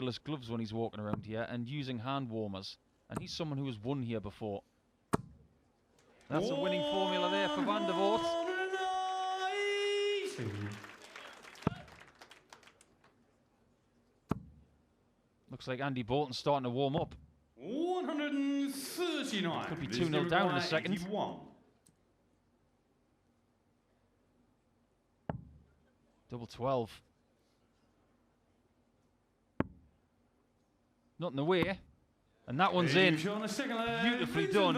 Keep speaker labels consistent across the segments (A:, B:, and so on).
A: fingerless gloves when he's walking around here and using hand warmers. And he's someone who has won here before. That's a winning formula there for Van der Voort. Looks like Andy Bolton's starting to warm up.
B: 139.
A: Could be 2-0 down in a second.
B: 81.
A: Double 12. Not in the way. And that one's in. Beautifully done.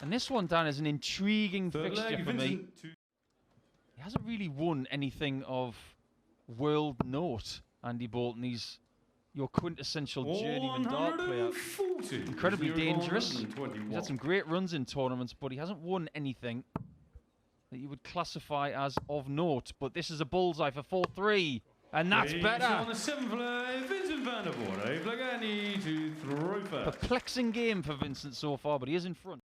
A: And this one, Dan, is an intriguing fixture for me. He hasn't really won anything of world note, Andy Bolton. He's your quintessential journeyman dart player. Incredibly dangerous. He's had some great runs in tournaments, but he hasn't won anything that you would classify as of note. But this is a bullseye for 4-3. And that's better.
B: On the 7th, Vincent van der Voort. Gurney to throw first.
A: Perplexing game for Vincent so far, but he is in front.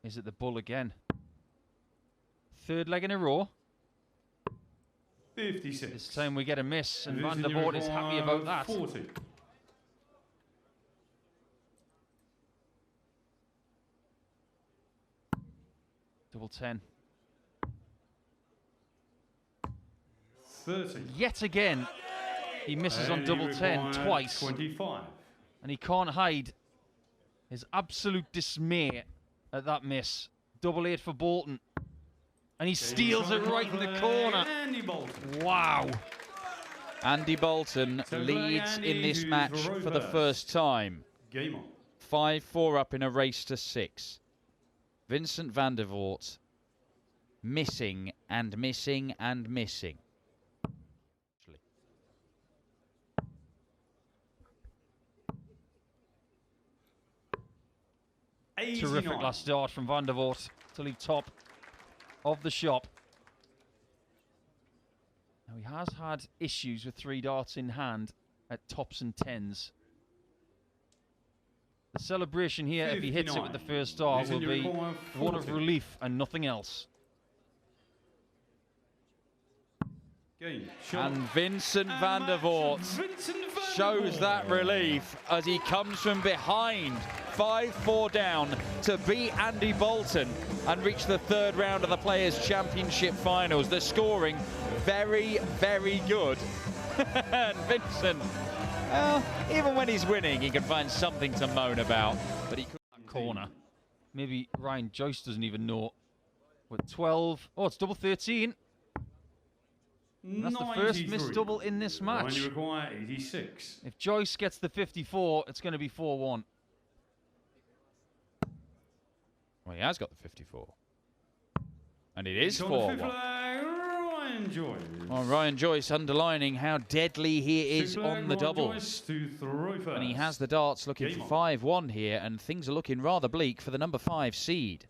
A: Is it the bull again? Third leg in a row.
B: 56.
A: This time we get a miss, and Van der Voort is happy about that.
B: 40.
A: Double 10.
B: 30.
A: Yet again, he misses on double 10 twice.
B: 25.
A: And he can't hide his absolute dismay at that miss. Double 8 for Bolton. And he steals it right in the corner.
B: Andy Bolton.
A: Wow.
C: Andy Bolton leads in this match for the first time.
B: Game on.
C: 5-4 up in a race to 6. Vincent van der Voort missing and missing and missing.
A: Terrific last start from Van der Voort to leave top of the shop. Now he has had issues with 3 darts in hand at tops and 10s. The celebration here, if he hits it with the first dart, will be one of relief and nothing else.
C: And Vincent van der Voort shows that relief as he comes from behind, 5-4 down, to beat Andy Bolton and reach the 3rd round of the Players Championship Finals. The scoring very, very good. And Vincent, well, even when he's winning, he can find something to moan about. But he could
A: corner. Maybe Ryan Joyce doesn't even know. With 12, oh, it's double 13. And that's the first missed double in this match.
B: You require 86.
A: If Joyce gets the 54, it's going to be 4-1.
C: Well, he has got the 54. And it is 4-1.
B: Ryan Joyce.
C: Oh, Ryan Joyce underlining how deadly he is on the doubles. And he has the darts looking for 5-1 here, and things are looking rather bleak for the number 5 seed.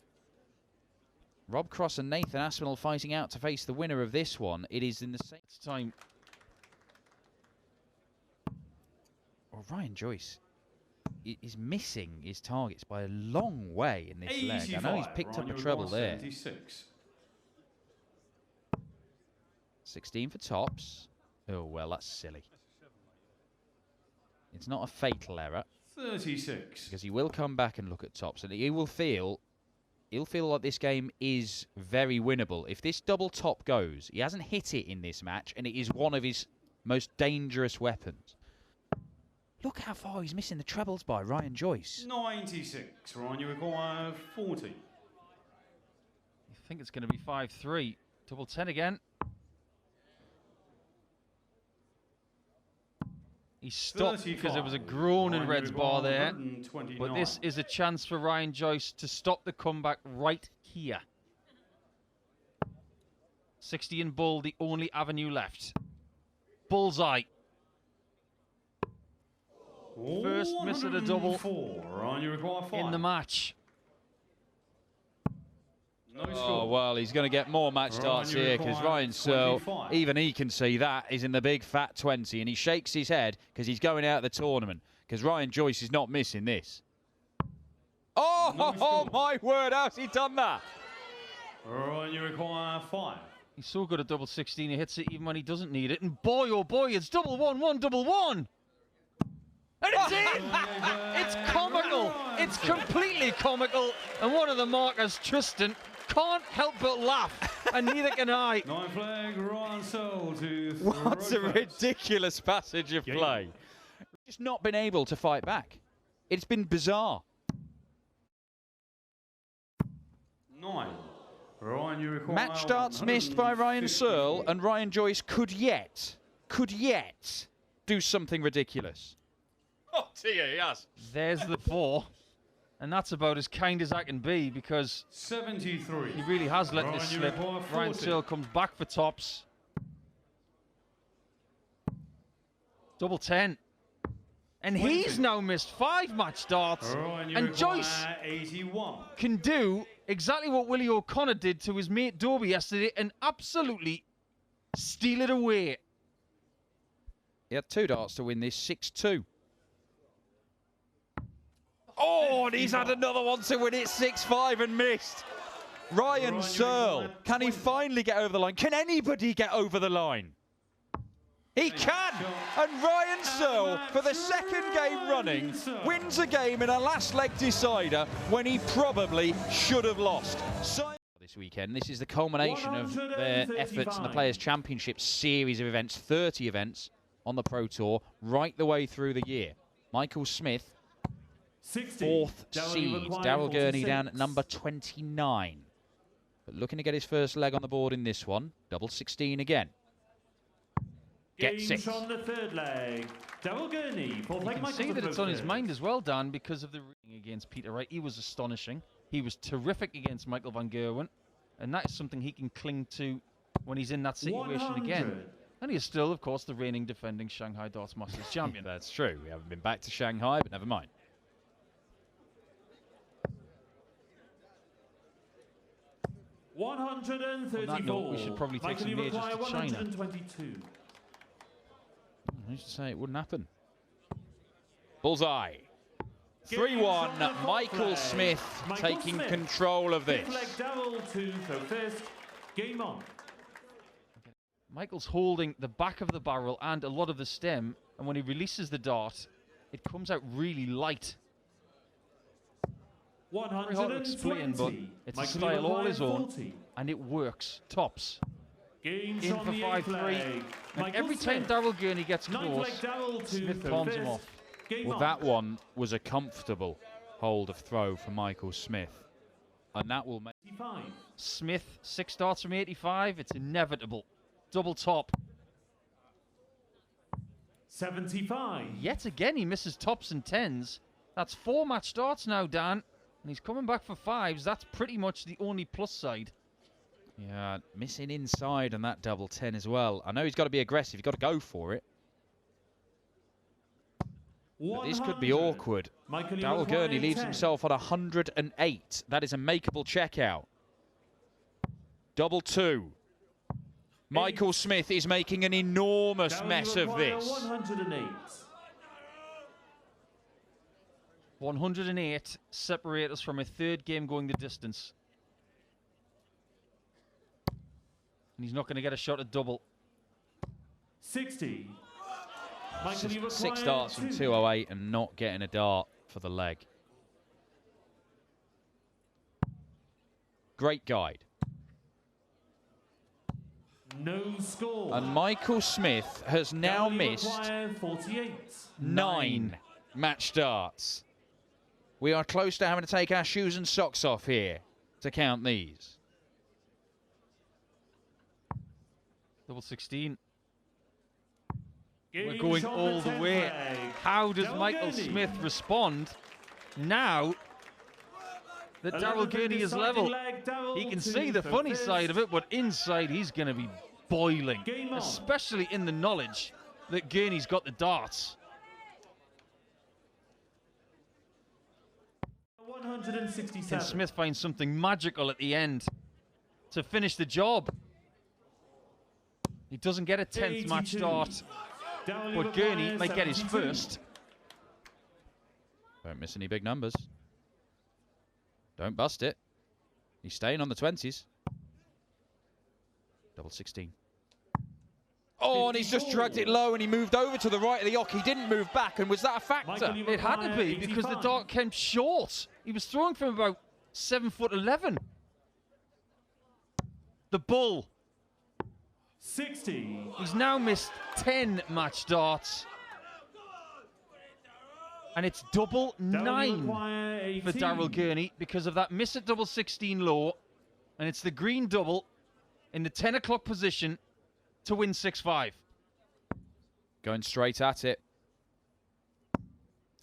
C: Rob Cross and Nathan Aspinall fighting out to face the winner of this one. It is in the same
A: time.
C: Well, Ryan Joyce is missing his targets by a long way in this leg. I know he's picked up a treble there. 16 for tops. Oh, well, that's silly. It's not a fatal error.
B: 36.
C: Because he will come back and look at tops, and he will feel... He'll feel like this game is very winnable. If this double top goes, he hasn't hit it in this match, and it is one of his most dangerous weapons. Look how far he's missing the trebles by Ryan Joyce.
B: 96. Ryan, you require 40.
A: I think it's going to be 5-3. Double 10 again. He stopped because there was a groan in Red's bar there. But this is a chance for Ryan Joyce to stop the comeback right here. 60 and bull, the only avenue left. Bullseye. First miss at a double in the match.
C: Oh, well, he's going to get more match darts here because Ryan Searle, even he can see that, is in the big fat 20, and he shakes his head because he's going out of the tournament because Ryan Joyce is not missing this. Oh, my word, how's he done that?
B: Ryan, you require 5.
A: He's so good at double 16, he hits it even when he doesn't need it. And boy, oh boy, it's double 1, 1, double 1. And it's in! It's comical. It's completely comical. And one of the markers, Tristan, can't help but laugh. And neither can I.
B: 9 flag, Ryan Searle to
C: What a ridiculous passage of play. Just not been able to fight back. It's been bizarre.
B: 9. Ryan, you require
C: Match starts missed by Ryan Searle, and Ryan Joyce could yet do something ridiculous. Oh dear, yes.
A: There's the 4. And that's about as kind as I can be, because
B: 73.
A: he really has let this slip. Ryan Searle comes back for tops. Double 10. And he's now missed 5 match starts. And Joyce
B: 81.
A: can do exactly what Willie OConnor did to his mate Doby yesterday and absolutely steal it away.
C: He had 2 darts to win this, 6-2. Oh, and he's had another one to win it, 6-5 and missed. Ryan Searle, can he finally get over the line? Can anybody get over the line? He can! And Ryan Searle, for the 2nd game running, wins a game in a last leg decider when he probably should have lost. This weekend, this is the culmination of their efforts in the Players Championship series of events, 30 events on the Pro Tour, right the way through the year. Michael Smith, 4th seed. Daryl Gurney down at number 29. But looking to get his first leg on the board in this one. Double 16 again. Get 6.
B: On the 3rd leg. Daryl Gurney.
A: You can see that it's on his mind as well, Dan, because of the reading against Peter Wright. He was astonishing. He was terrific against Michael van Gerwen. And that is something he can cling to when he's in that situation
B: 100.
A: again. And he is still, of course, the reigning defending Shanghai Darts Masters champion.
C: That's true. We haven't been back to Shanghai, but never mind.
B: On that
A: note, we should probably take some majors to China.
B: 122.
C: I used to say it wouldn't happen. Bullseye. 3-1. Michael Smith taking control of this.
B: Game on.
A: Michael's holding the back of the barrel and a lot of the stem, and when he releases the dart, it comes out really light. Very hard to explain, but it's a style all his own, and it works. Tops. In for 5-3. And every time Daryl Gurney gets close, Smith palms him off.
C: Well, that one was a comfortable hold of throw for Michael Smith. And that will make...
A: Smith, 6 darts from 85. It's inevitable. Double top.
B: 75.
A: Yet again, he misses tops and 10s. That's 4 match darts now, Dan. And he's coming back for 5s. That's pretty much the only plus side.
C: Yeah, missing inside on that double 10 as well. I know he's got to be aggressive. He's got to go for it. But this could be awkward. Daryl Gurney leaves himself on 108. That is a makeable checkout. Double 2. Michael Smith is making an enormous mess of this.
A: 108 separate us from a 3rd game going the distance. And he's not going to get a shot at double.
B: 60.
C: 6 darts from 208 and not getting a dart for the leg. Great guide.
B: No score.
C: And Michael Smith has now missed 9 match darts. We are close to having to take our shoes and socks off here to count these.
A: Double 16. We're going all the way. How does Michael Smith respond now that Daryl Gurney is level? He can see the funny side of it, but inside he's going to be boiling, especially in the knowledge that Gurney's got the darts.
B: 167.
A: Can Smith find something magical at the end to finish the job? He doesn't get a 10th match dart, but Gurney might get his first.
C: Don't miss any big numbers. Don't bust it. He's staying on the 20s. Double 16. Oh, and he's just dragged it low and he moved over to the right of the yoke. He didn't move back, and was that a factor?
A: It had to be, because the dart came short. He was throwing from about 7'11". The bull.
B: 60.
A: He's now missed 10 match darts. And it's double 9 for Daryl Gurney because of that miss at double 16 low. And it's the green double in the 10 o'clock position to win 6-5.
C: Going straight at it.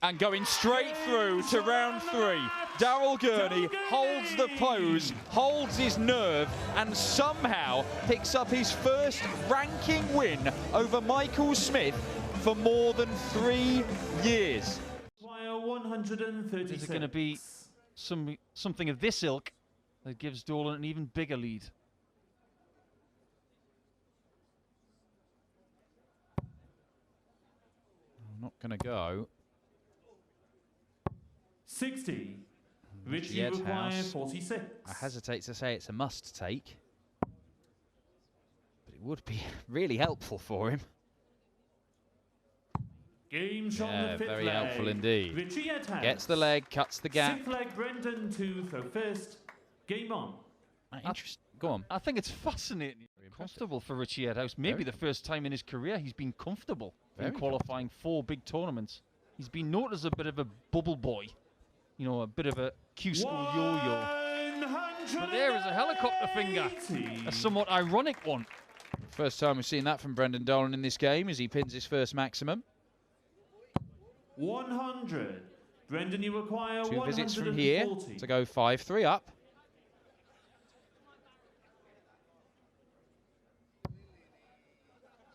C: And going straight through to round 3. Daryl Gurney holds the pose, holds his nerve, and somehow picks up his first ranking win over Michael Smith for more than 3 years.
A: Is it going to be something of this ilk that gives Dolan an even bigger lead?
C: I'm not going to go.
B: 60. Richie requires 46.
C: I hesitate to say it's a must take, but it would be really helpful for him.
B: Game shot on the fifth
C: very
B: leg.
C: helpful indeed.
B: Richie attacks.
C: Gets the leg, cuts the gap.
B: Sixth leg, Brendan to throw first. Game on.
C: Interesting. Go on.
A: I think it's fascinating. Comfortable for Richie Hetter. Maybe the first time in his career he's been comfortable in qualifying 4 big tournaments. He's been noted as a bit of a bubble boy. You know, a bit of a Q-school yo-yo. But there is a helicopter finger. A somewhat ironic one.
C: First time we've seen that from Brendan Dolan in this game as he pins his first maximum.
B: 100. Brendan, you require
C: 2 visits from here to go 5-3 up.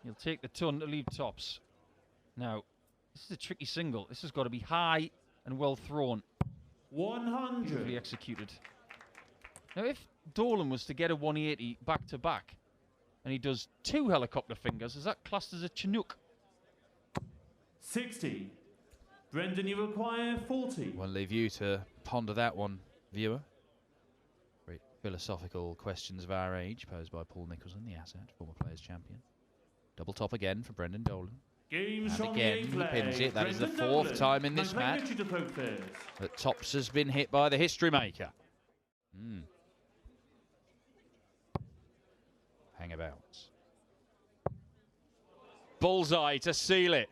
A: He'll take the ton to leave tops. Now, this is a tricky single. This has got to be high and well thrown.
B: 100.
A: Beautifully executed. Now, if Dolan was to get a 180 back-to-back, and he does 2 helicopter fingers, is that classed as a Chinook?
B: 60. Brendan, you require 40.
C: We'll leave you to ponder that one, viewer. Great philosophical questions of our age posed by Paul Nicholson, the asset, former Players Champion. Double top again for Brendan Dolan.
B: Game
C: And again, he pins it. That is the 4th time in this match that tops has been hit by the history maker. Hangabouts. Bullseye to seal it.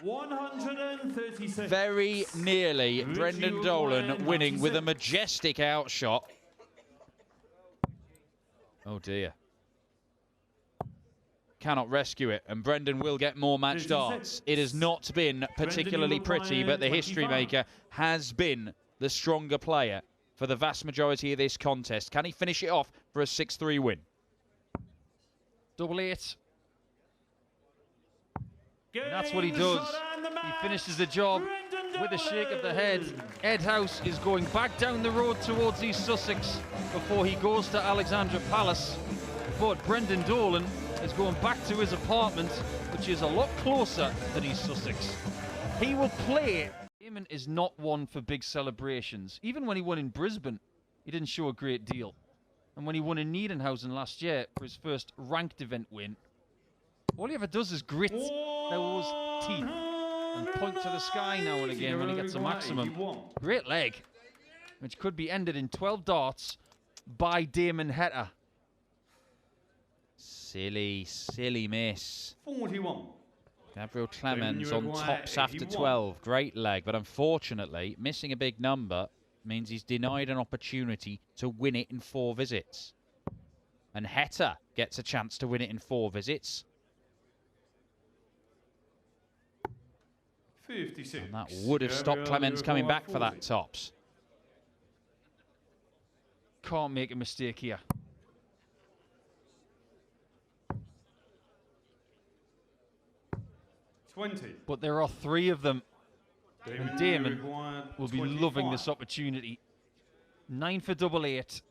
B: 136.
C: Very nearly Brendan Dolan winning with a majestic outshot. Oh dear. Cannot rescue it, and Brendan will get more match darts. It has not been particularly pretty, but the history maker has been the stronger player for the vast majority of this contest. Can he finish it off for a 6-3 win?
A: Double 8. And that's what he does. He finishes the job with a shake of the head. Ed House is going back down the road towards East Sussex before he goes to Alexandra Palace. But Brendan Dolan is going back to his apartment, which is a lot closer than East Sussex. He will play. Damien is not one for big celebrations. Even when he won in Brisbane, he didn't show a great deal. And when he won in Niedenhausen last year for his first ranked event win, all he ever does is grit those teeth and point to the sky now and again when he gets a maximum. Great leg, which could be ended in 12 darts by Damien Hetter.
C: Silly, silly miss.
B: 41.
C: Gabriel Clemens on tops after 12. Great leg, but unfortunately, missing a big number means he's denied an opportunity to win it in 4 visits. And Hetter gets a chance to win it in 4 visits.
B: 56.
C: And that would have stopped Clemens coming back for that tops.
A: Can't make a mistake here. But there are 3 of them. And Damien will be loving this opportunity. 9 for double 8.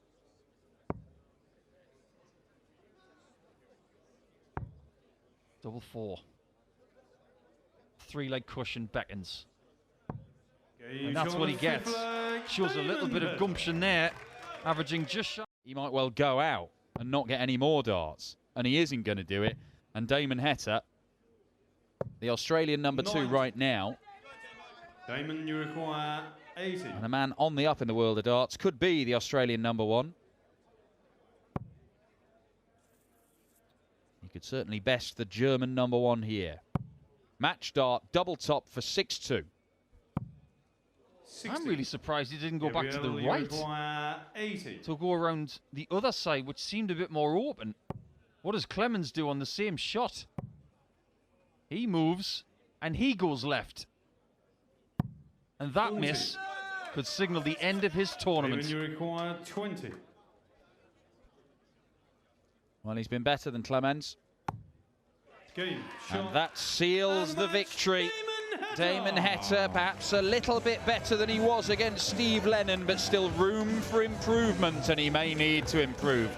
A: Double 4. 3-leg cushion beckons. And that's what he gets. Shows a little bit of gumption there. Averaging just shy.
C: He might well go out and not get any more darts. And he isn't going to do it. And Damien Hetter, the Australian number 2 right now.
B: Damien, you require 80.
C: And a man on the up in the world of darts, could be the Australian number 1. He could certainly best the German number 1 here. Match dart, double top for 6-2.
A: I'm really surprised he didn't go back to the right
B: 80.
A: to go around the other side, which seemed a bit more open. What does Clemens do on the same shot? He moves and he goes left. And that
B: 40.
A: miss could signal the end of his tournament.
B: You require 20.
C: Well, he's been better than Clemens.
B: Game,
C: and that seals the victory. Damien Hetter perhaps a little bit better than he was against Steve Lennon, but still room for improvement, and he may need to improve.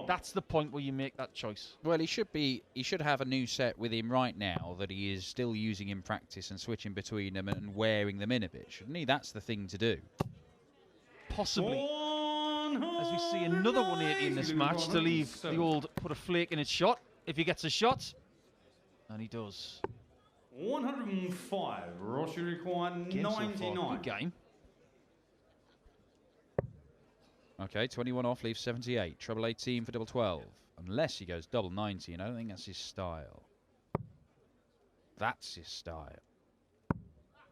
A: That's the point where you make that choice.
C: Well, he should have a new set with him right now that he is still using in practice and switching between them and wearing them in a bit, shouldn't he? That's the thing to do.
A: Possibly. As we see another 180 in this match to leave the old put a flake in its shot, if he gets a shot. And he does.
B: 105. Ross, you require 99.
A: Good game.
C: Okay, 21 off, leaves 78. Treble 18 for double 12. Unless he goes double 90, and I don't think that's his style. That's his style.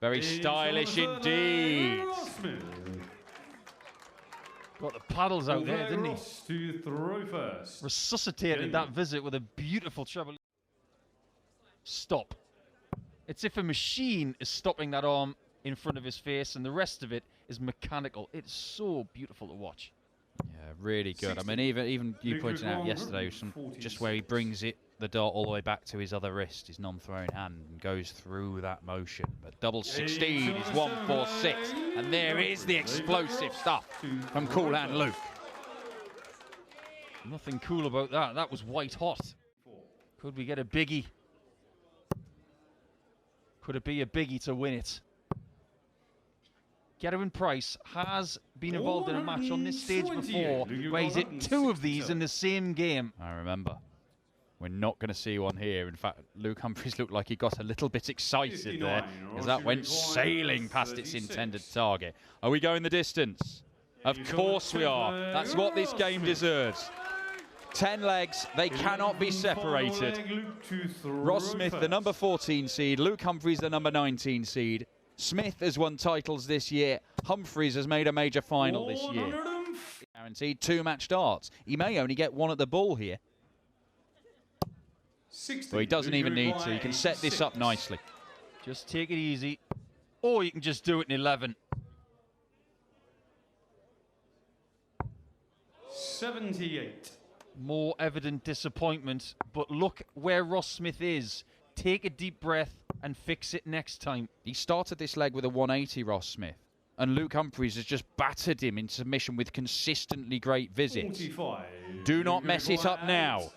C: Very stylish indeed.
A: Got the paddles out there, didn't he?
B: Ross to throw first.
A: Resuscitated that visit with a beautiful treble. Stop. It's if a machine is stopping that arm in front of his face and the rest of it is mechanical. It's so beautiful to watch.
C: Yeah, really good. 60. I mean, even you pointed out yesterday, just where he brings the dart all the way back to his other wrist, his non-throwing hand, and goes through that motion. But double 16 is 146, and there is the explosive stuff from Cool Hand Luke.
A: Nothing cool about that. That was white hot. Could we get a biggie? Could it be a biggie to win it? Gerwin Price has been involved in a match on this stage before where he's hit 2 of these in the same game.
C: I remember. We're not going to see one here. In fact, Luke Humphreys looked like he got a little bit excited there as that went sailing past its intended target. Are we going the distance? Of course we are. That's what this game deserves. 10 legs, they cannot be separated. Ross Smith, the number 14 seed. Luke Humphreys, the number 19 seed. Smith has won titles this year. Humphreys has made a major final this year. Guaranteed 2 match darts. He may only get 1 at the ball here. Well, he doesn't even need to. He can set this up nicely.
A: Just take it easy. Or you can just do it in 11.
B: 78.
A: More evident disappointment, but look where Ross Smith is. Take a deep breath and fix it next time.
C: He started this leg with a 180, Ross Smith, and Luke Humphreys has just battered him in submission with consistently great visits.
B: 45.
C: Do not mess it up now.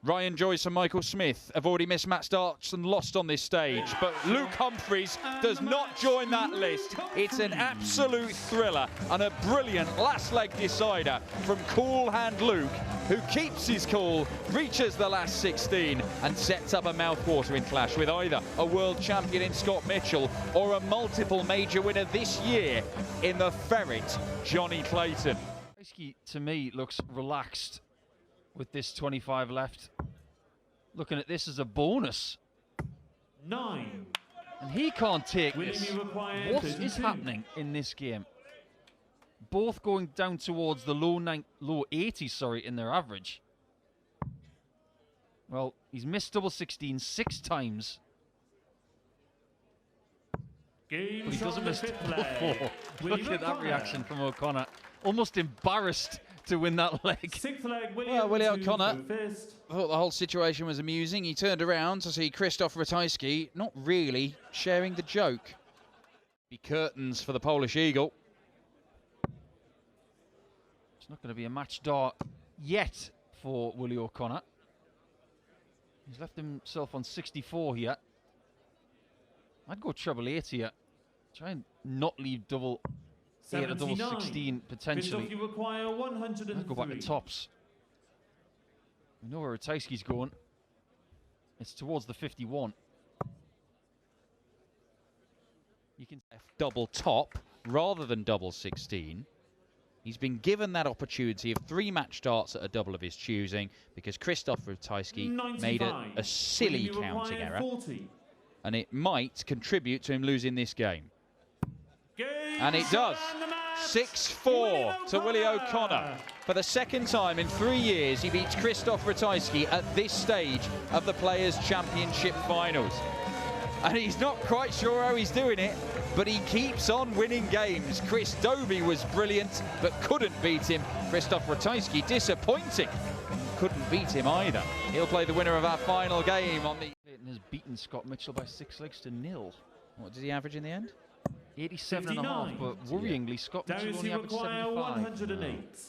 C: Ryan Joyce and Michael Smith have already missed match darts and lost on this stage, but Luke Humphreys does not join that list. It's an absolute thriller and a brilliant last leg decider from Cool Hand Luke, who keeps his cool, reaches the last 16 and sets up a mouth-watering clash with either a world champion in Scott Mitchell or a multiple major winner this year in the Ferret, Johnny Clayton.
A: To me, looks relaxed with this 25 left. Looking at this as a bonus.
B: 9.
A: And he can't take this. What is happening in this game? Both going down towards the low 80s, in their average. Well, he's missed double 16 6 times. But he doesn't miss double 4. Look at that reaction from O'Connor. Almost embarrassed to win that leg.
B: 6th leg,
C: well, Willie O'Connor thought the whole situation was amusing. He turned around to see Krzysztof Ratajski not really sharing the joke. Be curtains for the Polish Eagle.
A: It's not going to be a match dart yet for Willie O'Connor. He's left himself on 64 here. I'd go treble 8 here. Try and not leave double 8 or double 16 potentially.
B: You require 103.
A: I'd go back to tops. We know where Ratajski's going. It's towards the 51.
C: You can double top rather than double 16. He's been given that opportunity of 3 match starts at a double of his choosing because Krzysztof Ratajski made a silly counting error.
B: 40.
C: And it might contribute to him losing this game. And it does. 6-4 to Willie O'Connor. For the second time in 3 years, he beats Krzysztof Ratajski at this stage of the Players Championship Finals. And he's not quite sure how he's doing it, but he keeps on winning games. Doby was brilliant, but couldn't beat him. Krzysztof Ratajski disappointing. Couldn't beat him either. He'll play the winner of our final game on the...
A: Has beaten Scott Mitchell by 6 legs to 0.
C: What did he average in the end?
A: 87.5, but worryingly, Scott Mitchell only averaged 75.
B: 108.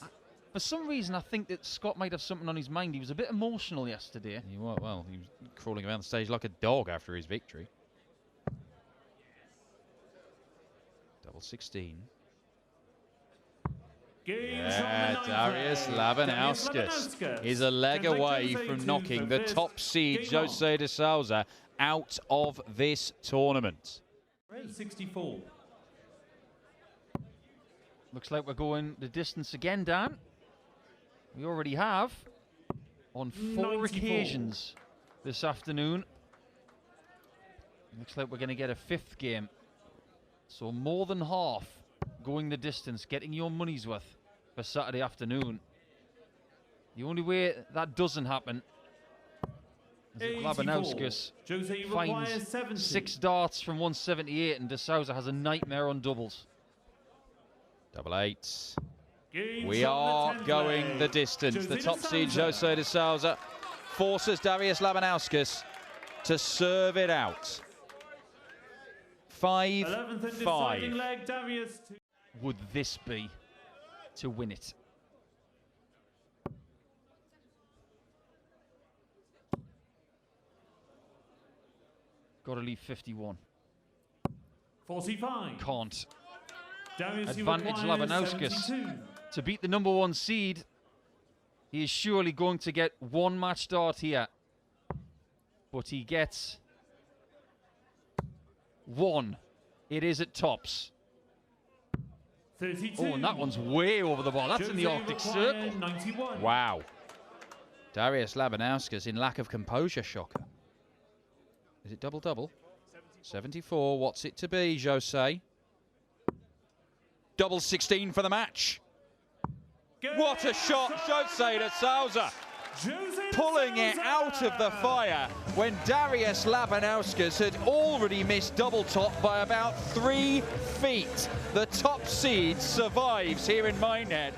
A: For some reason, I think that Scott might have something on his mind. He was a bit emotional yesterday.
C: He was crawling around the stage like a dog after his victory. Double 16. Yeah, Darius Labanauskas is a leg away from knocking the top seed Jose de Souza out of this tournament.
B: 64.
A: Looks like we're going the distance again, Dan. We already have on 4
B: 94.
A: occasions this afternoon. Looks like we're going to get a 5th game. So more than half going the distance, getting your money's worth for Saturday afternoon. The only way that doesn't happen is if Labanauskas finds 6 darts from 178 and de Souza has a nightmare on doubles.
C: Double 8. We are going the distance. The top seed Jose de Souza forces Darius Labanauskas to serve it out. 5-5.
A: Would this be to win it? Got to leave 51.
B: 45.
A: Can't.
B: Darius
A: Advantage Labanauskas. To beat the #1 seed, he is surely going to get 1 match start here. But he gets 1. It is at tops.
B: 32.
A: Oh, and that one's way over the bar. That's in the Arctic Circle.
B: 91.
C: Wow. Darius Labanauskas in lack of composure, shocker. Is it double-double? 74. What's it to be, Jose? Double 16 for the match. What a shot, Jose de Souza. Pulling it out of the fire when Darius Labanauskas had already missed double top by about 3 feet. The top seed survives here in Minehead.